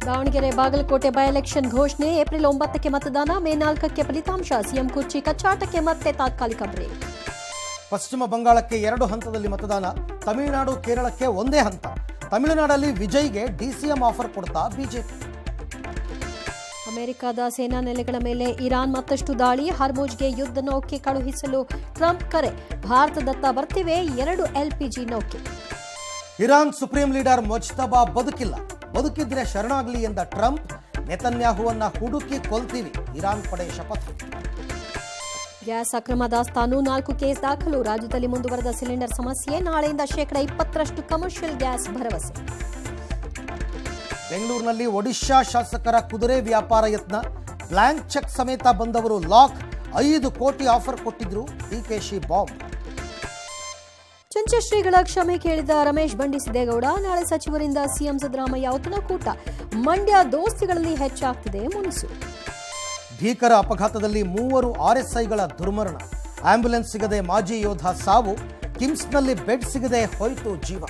Davanagere Bagalkot by election ಘೋಷಣೆ April 9ಕ್ಕೆ ಮತದಾನ ಮೇ 4ಕ್ಕೆ ಫಲಿತಾಂಶ ಸಿಎಂ ಕುರ್ಚಿ ಕಚ್ಚಾಟಕ್ಕೆ ಮತ್ತೆ ತಾತ್ಕಾಲಿಕ ಬ್ರೇಕ್. ಪಶ್ಚಿಮ ಬಂಗಾಳಕ್ಕೆ 2 ಹಂತದಲ್ಲಿ ಮತದಾನ, ತಮಿಳುನಾಡು ಕೇರಳಕ್ಕೆ ಒಂದೇ ಹಂತ. ತಮಿಳುನಾಡಲ್ಲಿ ವಿಜಯ್ಗೆ ಡಿಸಿಎಂ ಆಫರ್ ಕೊಡ್ತಾ ಬಿಜೆಪಿ. ಅಮೆರಿಕದ ಸೇನಾ ನೆಲೆಗಳ ಮೇಲೆ ಇರಾನ್ ಮತ್ತಷ್ಟು ದಾಳಿ, ಹರ್ಮುಜ್ಗೆ ಯುದ್ಧ ನೌಕೆ ಕಳುಹಿಸಲು ಟ್ರಂಪ್ ಕರೆ, ಭಾರತದತ್ತ ಬರ್ತಿವೆ 2 LPG ನೌಕೆ. ಇರಾನ್ ಸುಪ್ರೀಂ ಲೀಡರ್ ಮೊಜ್ತಬಾ ಬದುಕಿದ್ರೆ ಶರಣಾಗಲಿ ಎಂದ ಟ್ರಂಪ್, ನೆತನ್ಯಾಹುವನ್ನ ಹುಡುಕಿ ಕೊಲ್ತೀವಿ, ಇರಾನ್ ಪಡೆ ಶಪಥ. ಗ್ಯಾಸ್ ಅಕ್ರಮ ದಾಸ್ತಾನು 4 ಕೇಸ್ ದಾಖಲು, ರಾಜ್ಯದಲ್ಲಿ ಮುಂದುವರೆದ ಸಿಲಿಂಡರ್ ಸಮಸ್ಯೆ, ನಾಳೆಯಿಂದ 20% ಕಮರ್ಷಿಯಲ್ ಗ್ಯಾಸ್ ಭರವಸೆ. ಬೆಂಗಳೂರಿನಲ್ಲಿ ಒಡಿಶಾ ಶಾಸಕರ ಕುದುರೆ ವ್ಯಾಪಾರ ಯತ್ನ, ಬ್ಲಾಂಕ್ ಚೆಕ್ ಸಮೇತ ಬಂದವರು ಲಾಕ್, 5 ಕೋಟಿ ಆಫರ್ ಕೊಟ್ಟಿದ್ರು ಡಿಕೆಶಿ ಬಾಂಬ್. ಚಂಚಶ್ರೀಗಳ ಕ್ಷಮೆ ಕೇಳಿದ ರಮೇಶ್ ಬಂಡಿಸಿದ್ದೇಗೌಡ, ನಾಳೆ ಸಚಿವರಿಂದ ಸಿಎಂ ಸಿದ್ದರಾಮಯ್ಯ ಔತಣಕೂಟ, ಮಂಡ್ಯ ದೋಸ್ತಿಗಳಲ್ಲಿ ಹೆಚ್ಚಾಗ್ತಿದೆ ಮುನಿಸು. ಭೀಕರ ಅಪಘಾತದಲ್ಲಿ 3 RSIಗಳ ದುರ್ಮರಣ, ಆಂಬ್ಯುಲೆನ್ಸ್ ಸಿಗದೆ ಮಾಜಿ ಯೋಧ ಸಾವು, ಕಿಮ್ಸ್ನಲ್ಲಿ ಬೆಡ್ ಸಿಗದೆ ಹೋಯಿತು ಜೀವ.